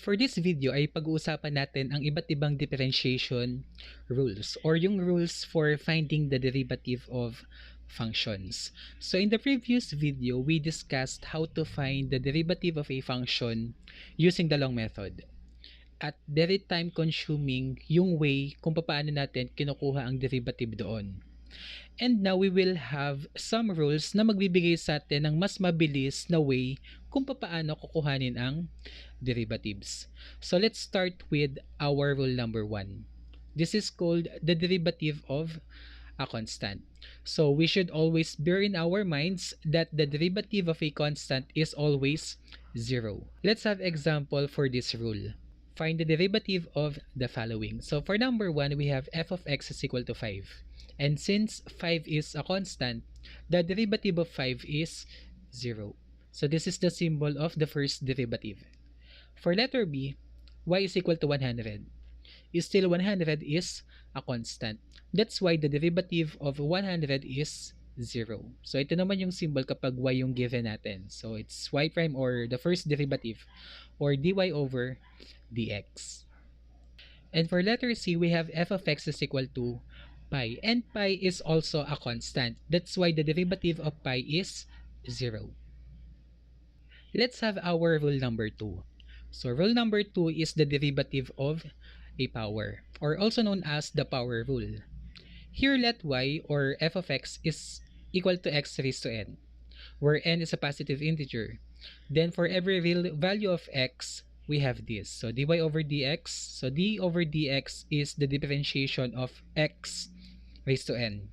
For this video ay pag-uusapan natin ang iba't ibang differentiation rules or yung rules for finding the derivative of functions. So in the previous video, we discussed how to find the derivative of a function using the long method. At very time consuming yung way kung paano natin kinukuha ang derivative doon. And now we will have some rules na magbibigay sa atin ng mas mabilis na way kung paano kukuhanin ang derivatives. So let's start with our rule number 1. This is called the derivative of a constant. So we should always bear in our minds that the derivative of a constant is always 0. Let's have example for this rule. Find the derivative of the following. So for number 1, we have f of x is equal to 5. And since 5 is a constant, the derivative of 5 is 0. So this is the symbol of the first derivative. For letter B, y is equal to 100. Still 100 is a constant. That's why the derivative of 100 is 0. So ito naman yung symbol kapag y yung given natin. So it's y prime or the first derivative or dy over dx. And for letter C, we have f of x is equal to pi. And pi is also a constant. That's why the derivative of pi is 0. Let's have our rule number 2. So rule number 2 is the derivative of a power, or also known as the power rule. Here let y or f of x is equal to x raised to n, where n is a positive integer. Then for every real value of x, we have this. So dy over dx. So d over dx is the differentiation of x raised to n.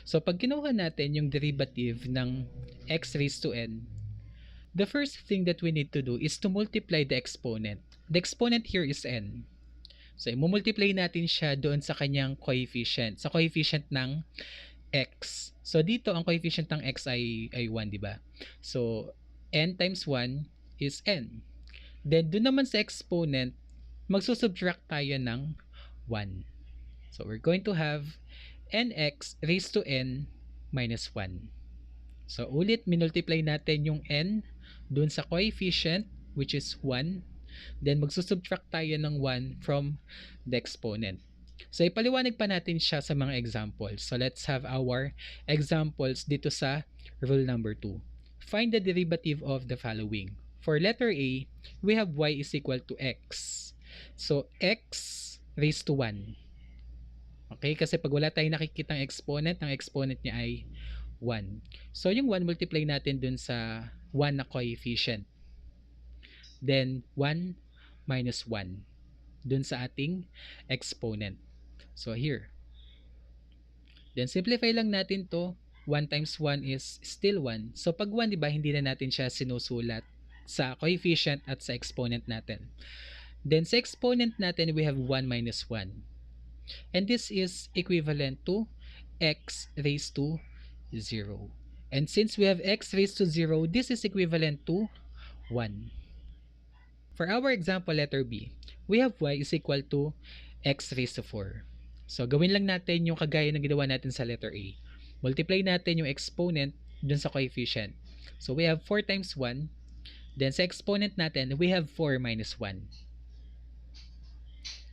So pag kinuha natin yung derivative ng x raised to n, the first thing that we need to do is to multiply the exponent. The exponent here is n. So i-multiply natin siya doon sa kanyang coefficient, sa coefficient ng x. So dito ang coefficient ng x ay 1, di ba? So n times 1 is n. Then doon naman sa exponent, magsusubtract tayo ng 1. So we're going to have nx raised to n minus 1. So ulit, minultiply natin yung n dun sa coefficient which is 1. Then magsusubtract tayo ng 1 from the exponent. So ipaliwanag pa natin siya sa mga examples. So let's have our examples dito sa rule number 2. Find the derivative of the following. For letter A, we have y is equal to x. So x raised to 1. Okay, kasi pag wala tayong nakikitang exponent, ang exponent niya ay 1. So yung 1 multiply natin dun sa 1 na coefficient. Then 1 minus 1 dun sa ating exponent. So here. Then simplify lang natin to. 1 times 1 is still 1. So pag 1, diba, hindi na natin siya sinusulat sa coefficient at sa exponent natin. Then sa exponent natin, we have 1 minus 1. And this is equivalent to x raised to 0. And since we have x raised to 0, this is equivalent to 1. For our example letter B, we have y is equal to x raised to 4. So gawin lang natin yung kagaya ng ginawa natin sa letter A. Multiply natin yung exponent dun sa coefficient. So we have 4 times 1. Then sa exponent natin, we have 4 minus 1.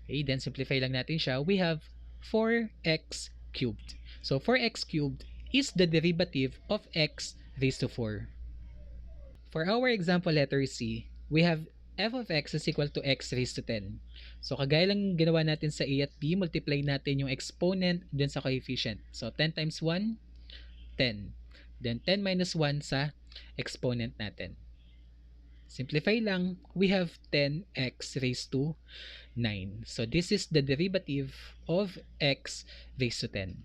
Okay, then simplify lang natin siya. We have 4x cubed. So 4x cubed is the derivative of x raised to 4. For our example letter C, we have f of x is equal to x raised to 10. So kagaya lang ginawa natin sa A at B, multiply natin yung exponent dun sa coefficient. So 10 times 1, 10. Then 10 minus 1 sa exponent natin. Simplify lang, we have 10x raised to 9. So this is the derivative of x raised to 10.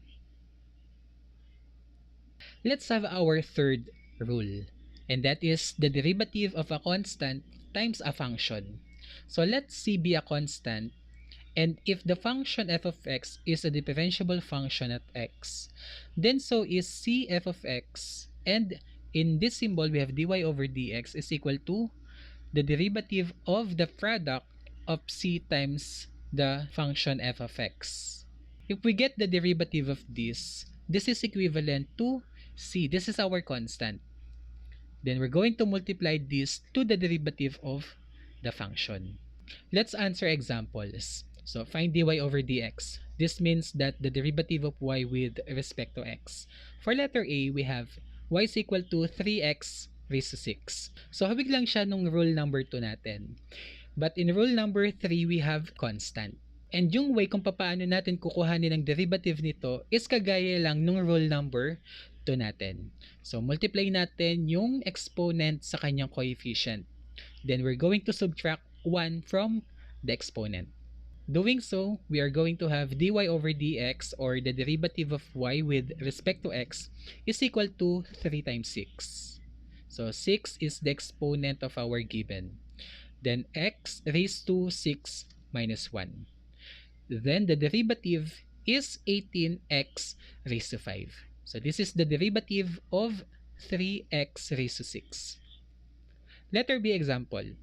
Let's have our third rule, and that is the derivative of a constant times a function. So let c be a constant, and if the function f of x is a differentiable function at x, then so is c f of x, and in this symbol we have dy over dx is equal to the derivative of the product of c times the function f of x. If we get the derivative of this is equivalent to c. This is our constant. Then we're going to multiply this to the derivative of the function. Let's answer examples. So find dy over dx. This means that the derivative of y with respect to x. For letter A, we have y is equal to 3x raised to 6. So hawig lang siya nung rule number 2 natin. But in rule number 3, we have constant. And yung way kung paano natin kukuhanin ang derivative nito is kagaya lang nung rule number 2 natin. So multiply natin yung exponent sa kanyang coefficient. Then we're going to subtract 1 from the exponent. Doing so, we are going to have dy over dx, or the derivative of y with respect to x, is equal to 3 times 6. So 6 is the exponent of our given. Then x raised to 6 minus 1. Then the derivative is 18x raised to 5. So this is the derivative of 3x raised to 6. Letter B example.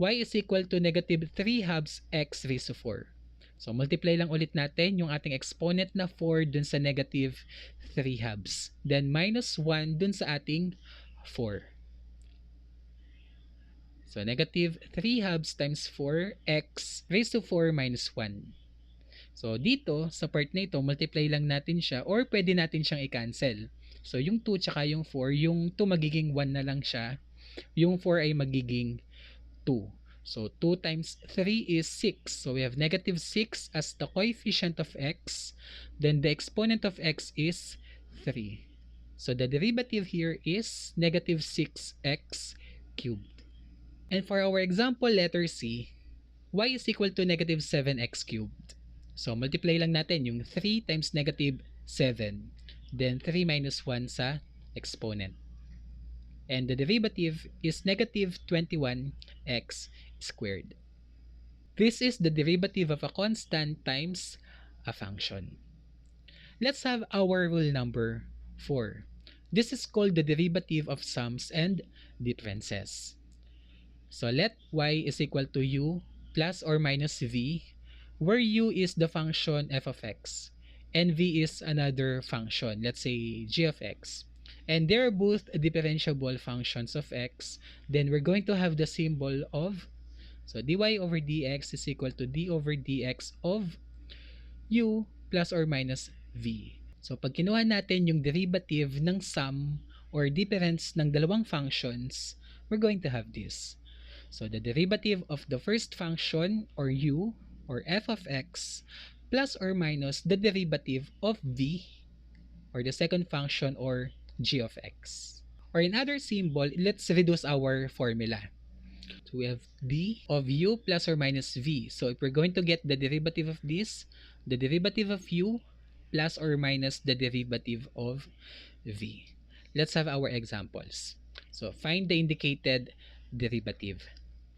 Y is equal to negative 3 halves x raised to 4. So multiply lang ulit natin yung ating exponent na 4 dun sa negative 3 halves. Then minus 1 dun sa ating 4. So negative 3 halves times 4x raised to 4 minus 1. So dito, sa part na ito, multiply lang natin siya, or pwede natin siyang i-cancel. So yung 2 tsaka yung 4, yung 2 magiging 1 na lang siya. Yung 4 ay magiging 2. So 2 times 3 is 6. So we have negative 6 as the coefficient of x. Then the exponent of x is 3. So the derivative here is negative 6x cubed. And for our example letter C, y is equal to negative 7x cubed. So multiply lang natin yung 3 times negative 7. Then 3 minus 1 sa exponent. And the derivative is negative 21x squared. This is the derivative of a constant times a function. Let's have our rule number 4. This is called the derivative of sums and differences. So let y is equal to u plus or minus v, where u is the function f of x and v is another function, let's say g of x. And they're both differentiable functions of x. Then we're going to have the symbol of, so dy over dx is equal to d over dx of u plus or minus v. So pag kinuha natin yung derivative ng sum or difference ng dalawang functions, we're going to have this. So the derivative of the first function, or u, or f of x, plus or minus the derivative of v, or the second function, or g of x. Or in other symbol, let's reduce our formula. So we have d of u plus or minus v. So if we're going to get the derivative of this, the derivative of u plus or minus the derivative of v. Let's have our examples. So find the indicated derivative.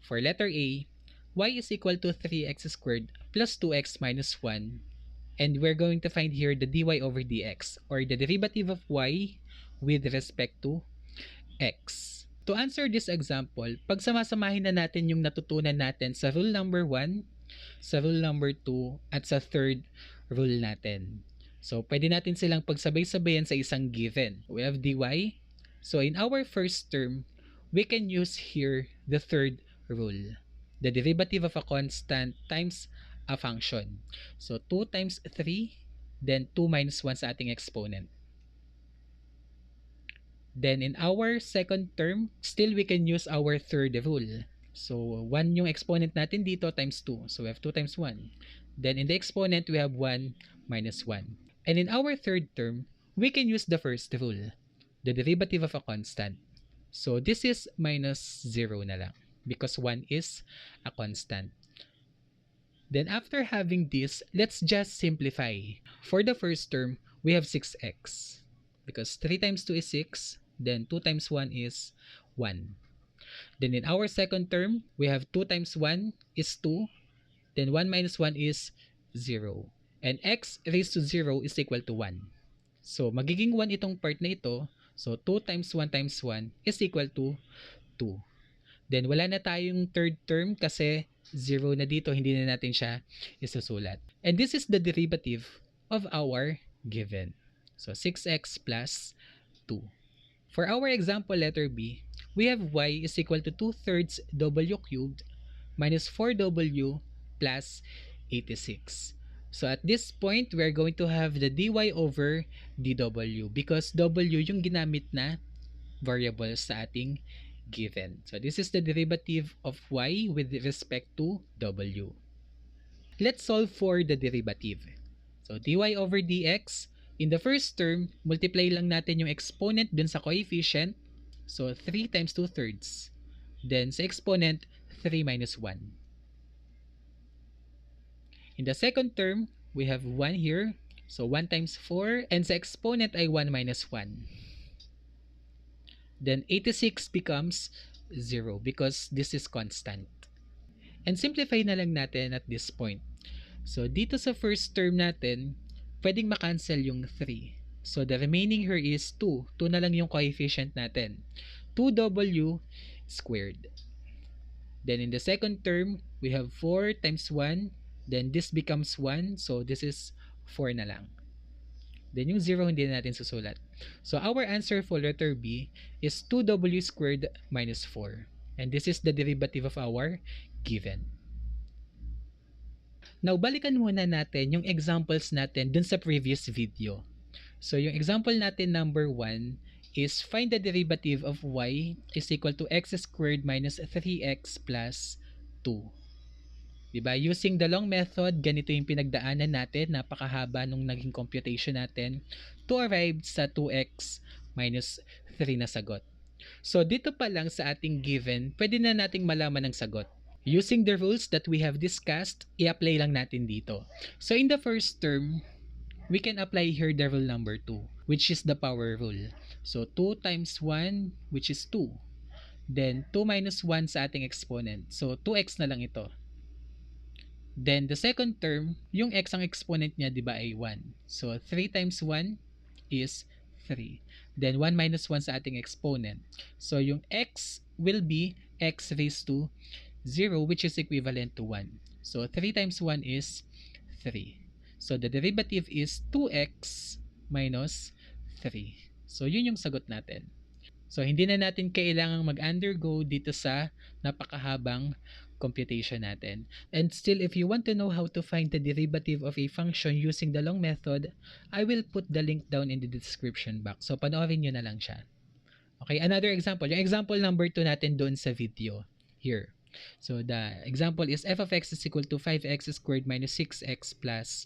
For letter A, y is equal to 3x squared plus 2x minus 1. And we're going to find here the dy over dx, or the derivative of y with respect to x. To answer this example, pagsamasamahin na natin yung natutunan natin sa rule number 1, sa rule number 2, at sa third rule natin. So, pwede natin silang pagsabay-sabayan sa isang given. We have dy. So, in our first term, we can use here the third rule. The derivative of a constant times a function. So, 2 times 3, then 2 minus 1 sa ating exponent. Then, in our second term, still we can use our third rule. So, 1 yung exponent natin dito times 2. So, we have 2 times 1. Then, in the exponent, we have 1 minus 1. And in our third term, we can use the first rule, the derivative of a constant. So, this is minus 0 na lang, because 1 is a constant. Then after having this, let's just simplify. For the first term, we have 6x. Because 3 times 2 is 6, then 2 times 1 is 1. Then in our second term, we have 2 times 1 is 2, then 1 minus 1 is 0. And x raised to 0 is equal to 1. So magiging 1 itong part na ito. So 2 times 1 times 1 is equal to 2. Then wala na tayong third term kasi 0 na dito, hindi na natin siya isusulat. And this is the derivative of our given. So 6x plus 2. For our example letter B, we have y is equal to 2/3 w cubed minus 4w plus 86. So at this point, we're going to have the dy over dw because w yung ginamit na variable sa ating given. So this is the derivative of y with respect to w. Let's solve for the derivative. So dy over dx, in the first term, multiply lang natin yung exponent dun sa coefficient. So 3 times 2/3. Then sa exponent, 3 minus 1. In the second term, we have 1 here. So 1 times 4. And sa exponent ay 1 minus 1. Then 86 becomes 0 because this is constant. And simplify na lang natin at this point. So dito sa first term natin, pwedeng makancel yung 3. So the remaining here is 2. 2 na lang yung coefficient natin. 2w squared. Then in the second term, we have 4 times 1. Then this becomes 1. So this is 4 na lang. Then yung 0 hindi na natin susulat. So our answer for letter B is 2w squared minus 4. And this is the derivative of our given. Now, balikan muna natin yung examples natin dun sa previous video. So, yung example natin number 1 is find the derivative of y is equal to x squared minus 3x plus 2. Diba? Using the long method, ganito yung pinagdaanan natin, napakahaba nung naging computation natin to arrive sa 2x minus 3 na sagot. So, dito pa lang sa ating given, pwede na nating malaman ang sagot. Using the rules that we have discussed, i-apply lang natin dito. So, in the first term, we can apply here the rule number 2, which is the power rule. So, 2 times 1, which is 2. Then, 2 minus 1 sa ating exponent. So, 2x na lang ito. Then, the second term, yung x ang exponent niya, di ba, ay 1. So, 3 times 1 is 3. Then, 1 minus 1 sa ating exponent. So, yung x will be x raised to 0, which is equivalent to 1. So, 3 times 1 is 3. So, the derivative is 2x minus 3. So, yun yung sagot natin. So, hindi na natin kailangang mag-undergo dito sa napakahabang computation natin. And still, if you want to know how to find the derivative of a function using the long method, I will put the link down in the description box. So, panoorin nyo na lang siya. Okay, another example. Yung example number 2 natin doon sa video. Here. So, the example is f of x is equal to 5x squared minus 6x plus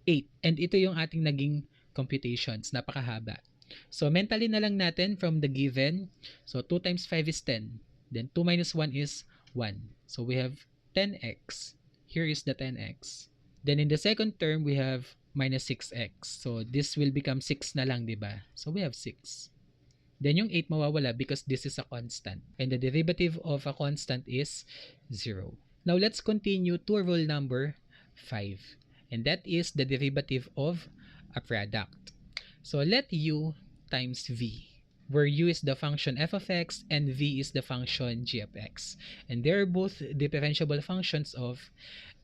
8. And ito yung ating naging computations. Napakahaba. So, mentally na lang natin from the given. So, 2 times 5 is 10. Then, 2 minus 1 is 1. So, we have 10x. Here is the 10x. Then, in the second term, we have minus 6x. So, this will become 6 na lang, diba? So, we have 6. Then yung 8 mawawala because this is a constant. And the derivative of a constant is 0. Now let's continue to rule number 5. And that is the derivative of a product. So let u times v, where u is the function f of x and v is the function g of x. And they're both differentiable functions of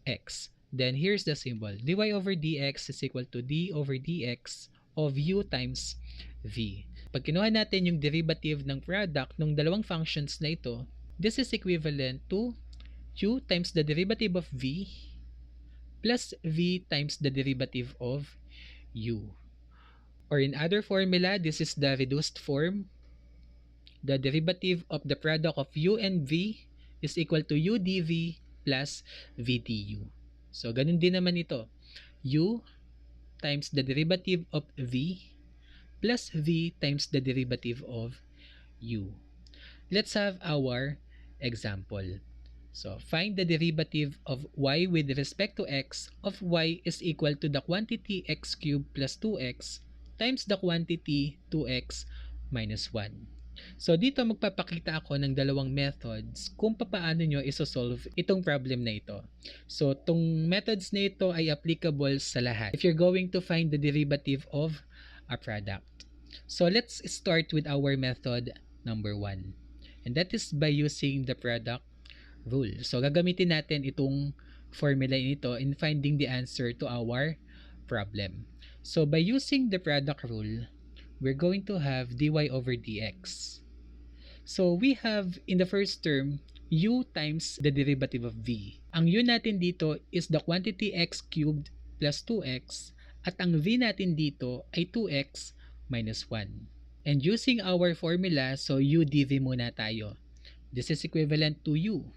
x. Then here's the symbol. Dy over dx is equal to d over dx of u times v. Pag kinuha natin yung derivative ng product ng dalawang functions na ito, this is equivalent to u times the derivative of v plus v times the derivative of u. Or in other formula, this is the reduced form. The derivative of the product of u and v is equal to u dv plus v du. So, ganun din naman ito. U times the derivative of v plus v times the derivative of u. Let's have our example. So, find the derivative of y with respect to x of y is equal to the quantity x cubed plus 2x times the quantity 2x minus 1. So, dito magpapakita ako ng dalawang methods kung paano nyo isosolve itong problem na ito. So, itong methods na ito ay applicable sa lahat if you're going to find the derivative of a product. So, let's start with our method number 1. And that is by using the product rule. So, gagamitin natin itong formula nito in finding the answer to our problem. So, by using the product rule, we're going to have dy over dx. So, we have in the first term u times the derivative of v. Ang u natin dito is the quantity x cubed plus 2x at ang v natin dito ay 2x minus 1. And using our formula, so u dv muna tayo. This is equivalent to u.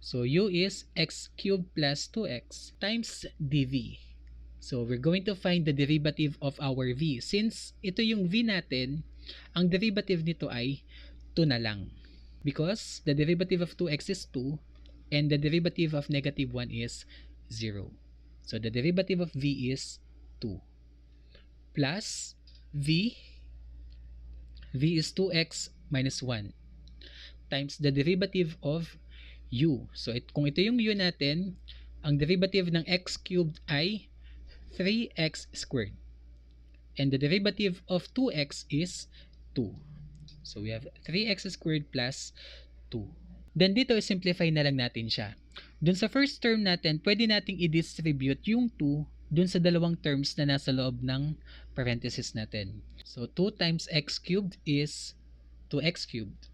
So u is x cubed plus 2x times dv. So we're going to find the derivative of our v. Since ito yung v natin, ang derivative nito ay 2 na lang. Because the derivative of 2x is 2 and the derivative of negative 1 is 0. So the derivative of v is 2 plus v is 2x minus 1 times the derivative of u. So kung ito yung u natin, ang derivative ng x cubed ay 3x squared. And the derivative of 2x is 2. So we have 3x squared plus 2. Then dito, simplify na lang natin siya. Dun sa first term natin, pwede nating i-distribute yung 2 dun sa dalawang terms na nasa loob ng parenthesis natin. So 2 times x cubed is 2x cubed.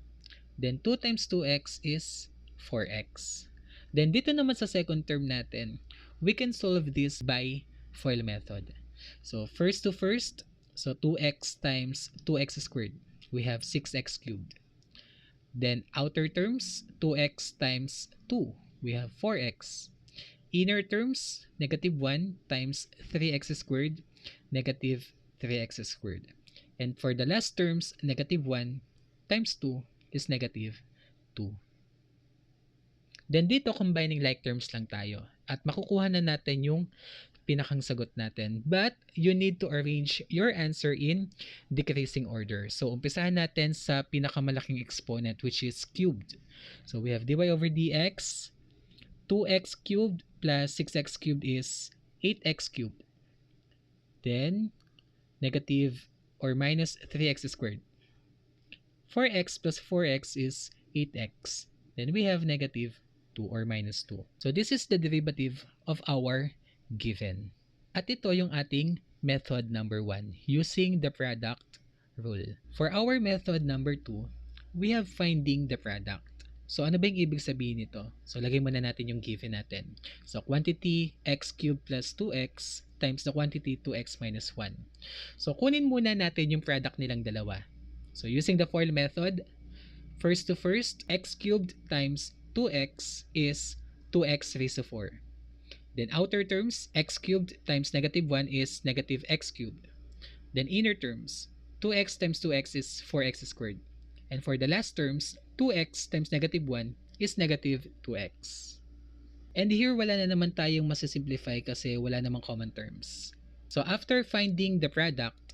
Then 2 times 2x is 4x. Then dito naman sa second term natin, we can solve this by FOIL method. So first to first, so 2x times 2x squared, we have 6x cubed. Then outer terms, 2x times 2, we have 4x. Inner terms, negative 1 times 3x squared, negative 3x squared. And for the last terms, negative 1 times 2 is negative 2. Then dito, combining like terms lang tayo. At makukuha na natin yung pinakang sagot natin. But you need to arrange your answer in decreasing order. So, umpisahan natin sa pinakamalaking exponent, which is cubed. So, we have dy over dx. 2x cubed plus 6x cubed is 8x cubed. Then, negative or minus 3x squared. 4x plus 4x is 8x. Then we have negative 2 or minus 2. So this is the derivative of our given. At ito yung ating method number 1 using the product rule. For our method number 2, we have finding the product. So ano ba yung ibig sabihin nito? So lagay muna natin yung given natin. So quantity x cubed plus 2x times the quantity 2x minus 1. So kunin muna natin yung product nilang dalawa. So using the FOIL method, first to first, x cubed times 2x is 2x raised to 4. Then outer terms, x cubed times negative 1 is negative x cubed. Then inner terms, 2x times 2x is 4x squared. And for the last terms, 2x times negative 1 is negative 2x. And here, wala na naman tayong masisimplify kasi wala namang common terms. So after finding the product,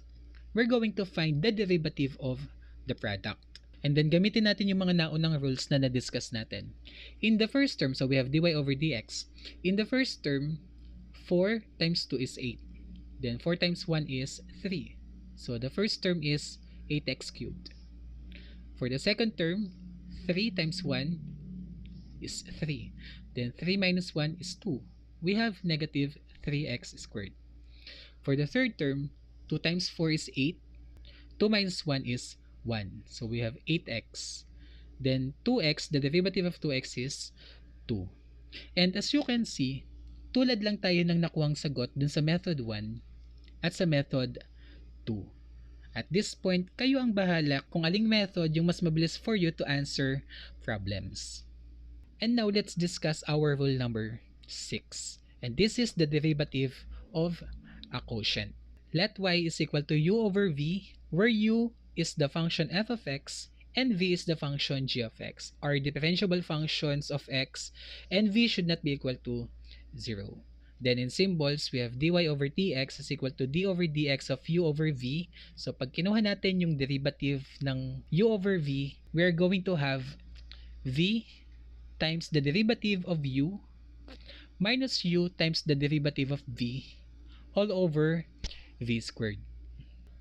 we're going to find the derivative of the product. And then gamitin natin yung mga naunang rules na na-discuss natin. In the first term, so we have dy over dx. In the first term, 4 times 2 is 8. Then 4 times 1 is 3. So the first term is 8x cubed. For the second term, 3 times 1 is 3. Then 3 minus 1 is 2. We have negative 3x squared. For the third term, 2 times 4 is 8. 2 minus 1 is 1. So we have 8x. Then 2x, the derivative of 2x is 2. And as you can see, tulad lang tayo ng nakuhang sagot dun sa method 1 at sa method 2. At this point, kayo ang bahala kung aling method yung mas mabilis for you to answer problems. And now let's discuss our rule number 6. And this is the derivative of a quotient. Let y is equal to u over v, where u is the function f of x and v is the function g of x, are differentiable functions of x, and v should not be equal to 0. Then in symbols, we have dy over dx is equal to d over dx of u over v. So pag kinuha natin yung derivative ng u over v, we are going to have v times the derivative of u minus u times the derivative of v all over v squared.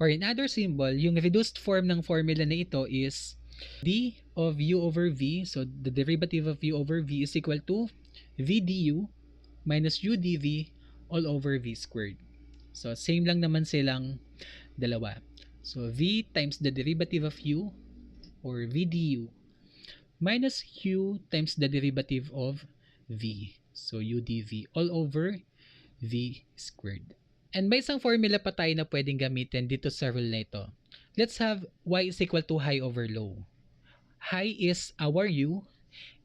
Or in other symbol, yung reduced form ng formula na ito is d of u over v. So the derivative of u over v is equal to v du minus u dv all over v squared. So same lang naman silang dalawa. So v times the derivative of u or v du minus u times the derivative of v. So u dv all over v squared. And may isang formula pa tayo na pwedeng gamitin dito sa rule na ito. Let's have y is equal to high over low. High is our u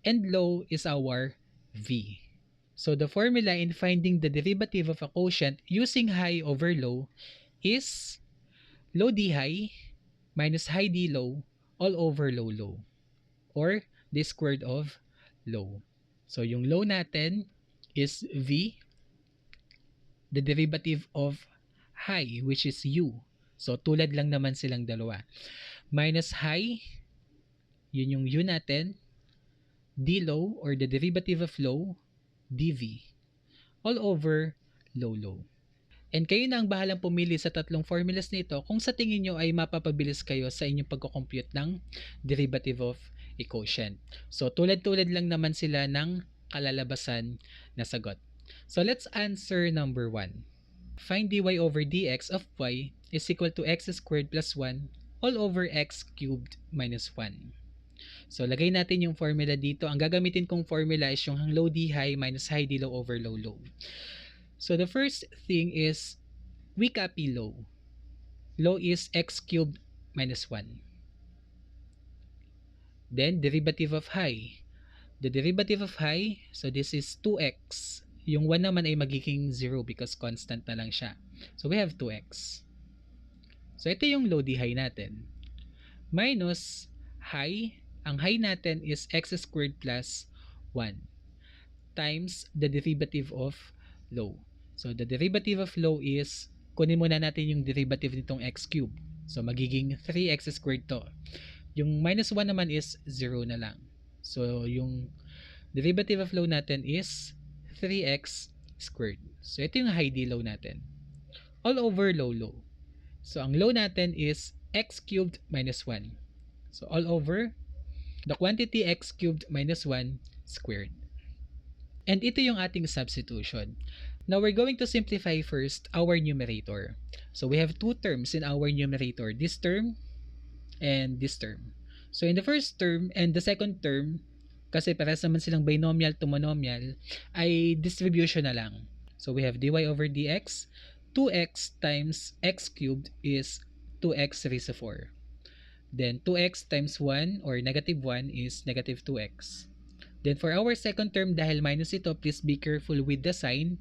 and low is our v. So the formula in finding the derivative of a quotient using high over low is low d high minus high d low all over low low, or the squared of low. So yung low natin is v, the derivative of high, which is u. So tulad lang naman silang dalawa. Minus high, yun yung u natin, d low or the derivative of low, dv, all over low low. And kayo na ang bahalang pumili sa tatlong formulas nito kung sa tingin nyo ay mapapabilis kayo sa inyong pagko-compute ng derivative of a quotient. So tulad-tulad lang naman sila ng kalalabasan na sagot. So let's answer number 1. Find dy over dx of y is equal to x squared plus 1 all over x cubed minus 1. So lagay natin yung formula dito. Ang gagamitin kong formula is yung low d high minus high d low over low low. So the first thing is we copy low. Low is x cubed minus 1. Then derivative of high. The derivative of high, so this is 2x. Yung 1 naman ay magiging 0 because constant na lang siya. So we have 2x. So ito yung low d high natin. Minus high, ang high natin is x squared plus 1 times the derivative of low. So the derivative of low is, kunin muna natin yung derivative nitong x cubed. So magiging 3x squared to. Yung minus 1 naman is 0 na lang. So yung derivative of low natin is 3x squared. So ito yung high d low natin. All over low low. So ang low natin is x cubed minus 1. So all over the quantity x cubed minus 1 squared. And ito yung ating substitution. Now we're going to simplify first our numerator. So we have two terms in our numerator, this term and this term. So in the first term and the second term, kasi parehas naman silang binomial to monomial, ay distribution na lang. So we have dy over dx, 2x times x cubed is 2x raised to 4. Then 2x times 1 or negative 1 is negative 2x. Then for our second term, dahil minus ito, please be careful with the sign.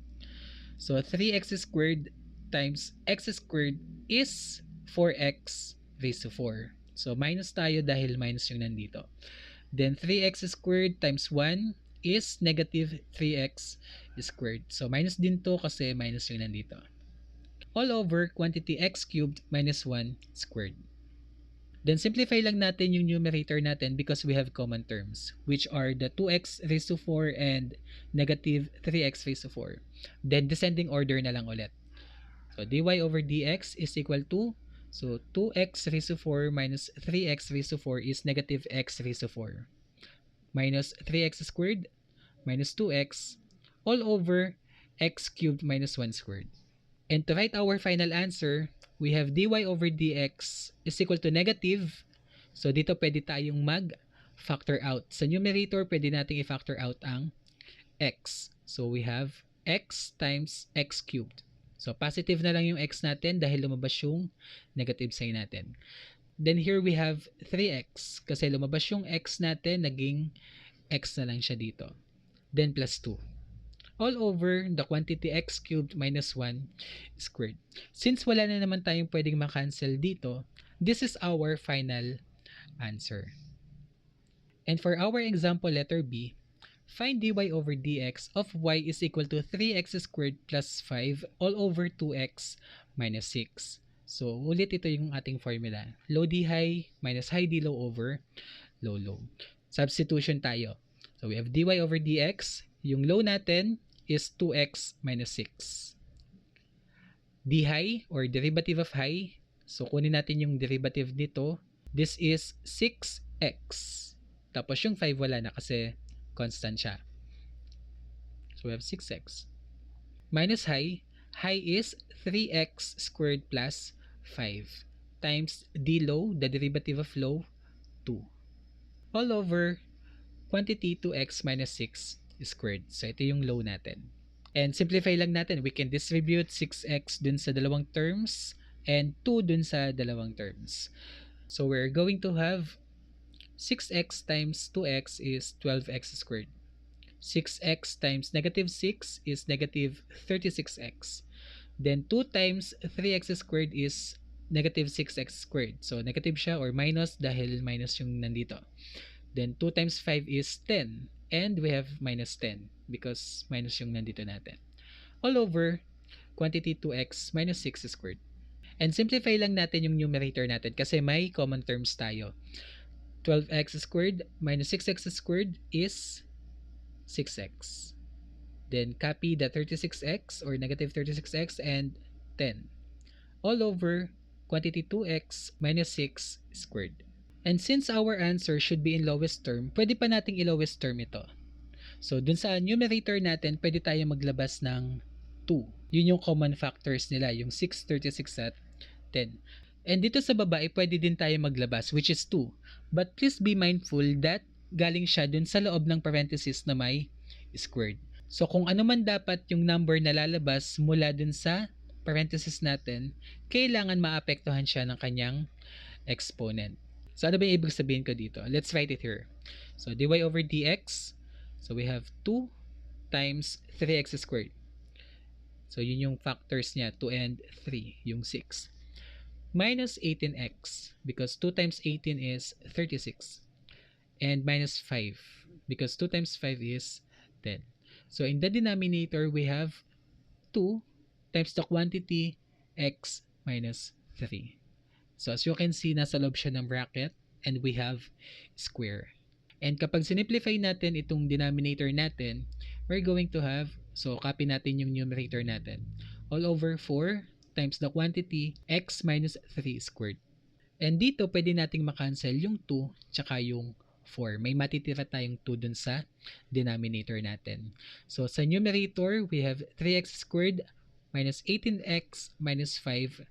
So 3x squared times x squared is 4x raised to 4. So minus tayo dahil minus yung nandito. Then 3x squared times 1 is negative 3x squared. So minus din to kasi minus yung nandito. All over quantity x cubed minus 1 squared. Then simplify lang natin yung numerator natin because we have common terms, which are the 2x raised to 4 and negative 3x raised to 4. Then descending order na lang ulit. So dy over dx is equal to, so 2x raised to 4 minus 3x raised to 4 is negative x raised to 4. Minus 3x squared minus 2x all over x cubed minus 1 squared. And to write our final answer, we have dy over dx is equal to negative. So dito pwede tayong mag-factor out. Sa numerator, pwede nating i-factor out ang x. So we have x times x cubed. So positive na lang yung x natin dahil lumabas yung negative sign natin. Then here we have 3x. Kasi lumabas yung x natin, naging x na lang siya dito. Then plus 2. All over the quantity x cubed minus 1 squared. Since wala na naman tayong pwedeng makancel dito, this is our final answer. And for our example letter B, find dy over dx of y is equal to 3x squared plus 5 all over 2x minus 6. So ulit ito yung ating formula. Low d high minus high d low over low low. Substitution tayo. So we have dy over dx. Yung low natin is 2x minus 6. D high or derivative of high. So kunin natin yung derivative nito. This is 6x. Tapos yung 5 wala na kasi constant siya. So we have 6x. Minus high. High is 3x squared plus 5 times d low, the derivative of low, 2. All over quantity 2x minus 6 squared. So ito yung low natin. And simplify lang natin, we can distribute 6x dun sa dalawang terms and 2 dun sa dalawang terms. So we're going to have 6x times 2x is 12x squared. 6x times negative 6 is negative 36x. Then 2 times 3x squared is negative 6x squared. So negative siya or minus dahil minus yung nandito. Then 2 times 5 is 10. And we have minus 10 because minus yung nandito natin. All over quantity 2x minus 6 squared. And simplify lang natin yung numerator natin kasi may common terms tayo. 12x squared minus 6x squared is 6x. Then copy the 36x or negative 36x and 10. All over quantity 2x minus 6 squared. And since our answer should be in lowest term, pwede pa nating i-lowest term ito. So dun sa numerator natin, pwede tayo maglabas ng 2. Yun yung common factors nila, yung 6, 36 at 10. And dito sa baba, pwede din tayo maglabas, which is 2. But please be mindful that galing siya dun sa loob ng parenthesis na may squared. So kung ano man dapat yung number na lalabas mula dun sa parenthesis natin, kailangan maapektuhan siya ng kanyang exponent. So ano ba yung ibig sabihin ko dito? Let's write it here. So dy over dx, so we have 2 times 3x squared. So yun yung factors niya, 2 and 3, yung 6. Minus 18x, because 2 times 18 is 36. And minus 5, because 2 times 5 is 10. So in the denominator, we have 2 times the quantity x minus 3. So as you can see, nasa loob siya ng bracket and we have square. And kapag sinimplify natin itong denominator natin, we're going to have, so copy natin yung numerator natin, all over 4 times the quantity x minus 3 squared. And dito, pwede nating makancel yung 2 tsaka yung 4. May matitira tayong 2 dun sa denominator natin. So sa numerator, we have 3x squared minus 18x minus 5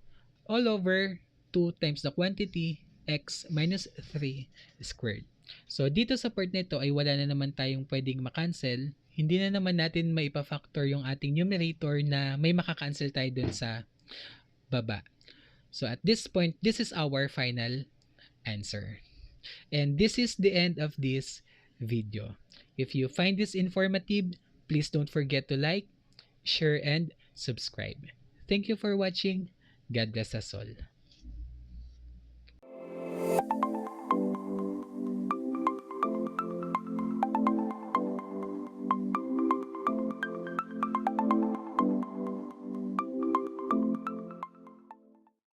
all over 2 times the quantity x minus 3 squared. So dito sa part nito ay wala na naman tayong pwedeng makancel. Hindi na naman natin maipafactor yung ating numerator na may makakancel tayo dun sa baba. So at this point, this is our final answer. And this is the end of this video. If you find this informative, please don't forget to like, share, and subscribe. Thank you for watching. God bless us all.